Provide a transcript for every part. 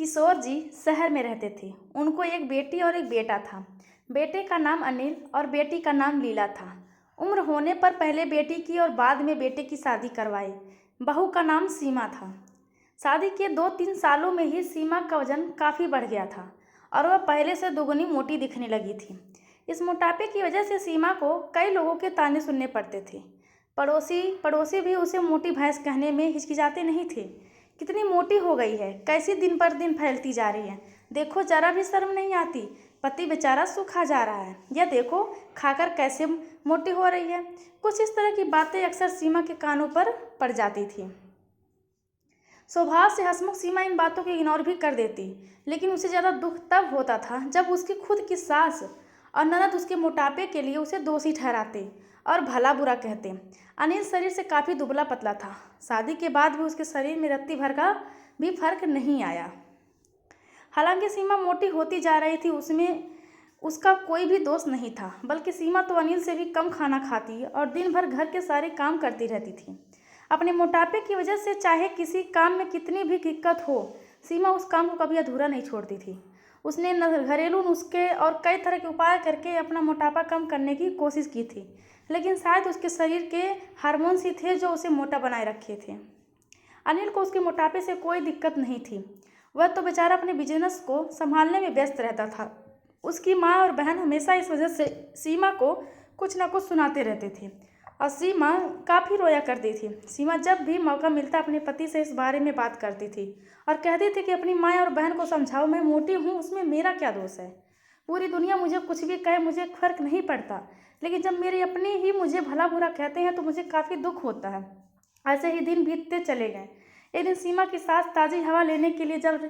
किशोर जी शहर में रहते थे। उनको एक बेटी और एक बेटा था। बेटे का नाम अनिल और बेटी का नाम लीला था। उम्र होने पर पहले बेटी की और बाद में बेटे की शादी करवाई। बहू का नाम सीमा था। शादी के 2-3 सालों में ही सीमा का वजन काफ़ी बढ़ गया था और वह पहले से दोगुनी मोटी दिखने लगी थी। इस मोटापे की वजह से सीमा को कई लोगों के ताने सुनने पड़ते थे। पड़ोसी भी उसे मोटी भैंस कहने में हिचकिचाते नहीं थे। कितनी मोटी हो गई है, कैसी दिन पर दिन फैलती जा रही है, देखो जरा भी शर्म नहीं आती, पति बेचारा सूखा जा रहा है, यह देखो खाकर कैसे मोटी हो रही है। कुछ इस तरह की बातें अक्सर सीमा के कानों पर पड़ जाती थी। स्वभाव से हंसमुख सीमा इन बातों को इग्नोर भी कर देती, लेकिन उसे ज़्यादा दुख तब होता था जब उसकी खुद की सास और ननद उसके मोटापे के लिए उसे दोषी ठहराते और भला बुरा कहते। अनिल शरीर से काफ़ी दुबला पतला था। शादी के बाद भी उसके शरीर में रत्ती भर का भी फर्क नहीं आया। हालांकि सीमा मोटी होती जा रही थी, उसमें उसका कोई भी दोष नहीं था, बल्कि सीमा तो अनिल से भी कम खाना खाती और दिन भर घर के सारे काम करती रहती थी। अपने मोटापे की वजह से चाहे किसी काम में कितनी भी दिक्कत हो, सीमा उस काम को कभी अधूरा नहीं छोड़ती थी। उसने घरेलू नुस्खे और कई तरह के उपाय करके अपना मोटापा कम करने की कोशिश की थी, लेकिन शायद उसके शरीर के हार्मोन्स ही थे जो उसे मोटा बनाए रखे थे। अनिल को उसके मोटापे से कोई दिक्कत नहीं थी। वह तो बेचारा अपने बिजनेस को संभालने में व्यस्त रहता था। उसकी माँ और बहन हमेशा इस वजह से सीमा को कुछ ना कुछ सुनाते रहते थे और सीमा काफ़ी रोया करती थी। सीमा जब भी मौका मिलता अपने पति से इस बारे में बात करती थी और कहती थी कि अपनी माँ और बहन को समझाओ, मैं मोटी हूँ, उसमें मेरा क्या दोष है। पूरी दुनिया मुझे कुछ भी कहे, मुझे फर्क नहीं पड़ता, लेकिन जब मेरे अपने ही मुझे भला बुरा कहते हैं तो मुझे काफ़ी दुख होता है। ऐसे ही दिन बीतते चले गए। एक दिन सीमा की सास ताज़ी हवा लेने के लिए जब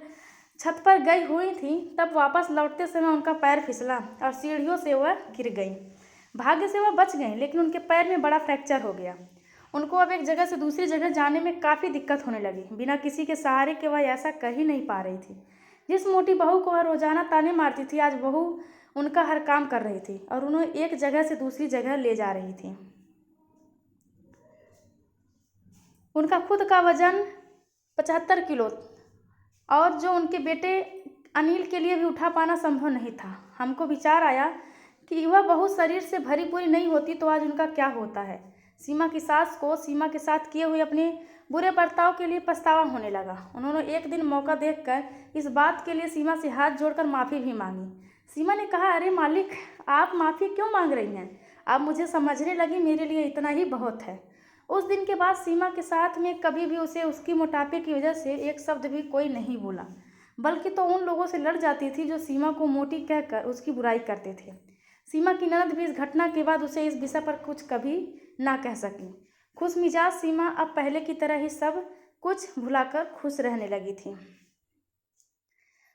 छत पर गई हुई थी, तब वापस लौटते समय उनका पैर फिसला और सीढ़ियों से वह गिर गई। भाग्य से वह बच गई, लेकिन उनके पैर में बड़ा फ्रैक्चर हो गया। उनको अब एक जगह से दूसरी जगह जाने में काफ़ी दिक्कत होने लगी। बिना किसी के सहारे के वह ऐसा कर ही नहीं पा रही थी। जिस मोटी बहू को वह रोजाना ताने मारती थी, आज बहू उनका हर काम कर रही थी और उन्हें एक जगह से दूसरी जगह ले जा रही थी। उनका खुद का वजन 75 किलो और जो उनके बेटे अनिल के लिए भी उठा पाना संभव नहीं था। हमको विचार आया कि वह बहू शरीर से भरी पूरी नहीं होती तो आज उनका क्या होता है। सीमा की सास को सीमा के साथ किए हुए अपने बुरे बर्ताव के लिए पछतावा होने लगा। उन्होंने एक दिन मौका देखकर इस बात के लिए सीमा से हाथ जोड़कर माफ़ी भी मांगी। सीमा ने कहा, अरे मालिक, आप माफ़ी क्यों मांग रही हैं? आप मुझे समझने लगी, मेरे लिए इतना ही बहुत है। उस दिन के बाद सीमा के साथ में कभी भी उसे उसकी मोटापे की वजह से एक शब्द भी कोई नहीं बोला, बल्कि तो उन लोगों से लड़ जाती थी जो सीमा को मोटी कहकर उसकी बुराई करते थे। सीमा की ननद भी इस घटना के बाद उसे इस विषय पर कुछ कभी ना कह सकी। खुश मिजाज सीमा अब पहले की तरह ही सब कुछ भुलाकर खुश रहने लगी थी।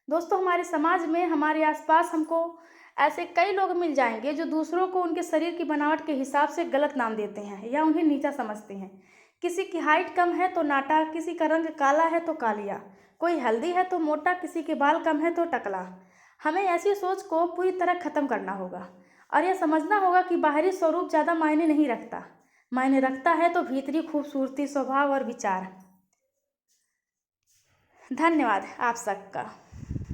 दोस्तों, हमारे समाज में, हमारे आसपास हमको ऐसे कई लोग मिल जाएंगे जो दूसरों को उनके शरीर की बनावट के हिसाब से गलत नाम देते हैं या उन्हें नीचा समझते हैं। किसी की हाइट कम है तो नाटा, किसी का रंग काला है तो कालिया, कोई हेल्दी है तो मोटा, किसी के बाल कम है तो टकला। हमें ऐसी सोच को पूरी तरह खत्म करना होगा और यह समझना होगा कि बाहरी स्वरूप ज़्यादा मायने नहीं रखता। मायने रखता है तो भीतरी खूबसूरती, स्वभाव और विचार। धन्यवाद आप सबका।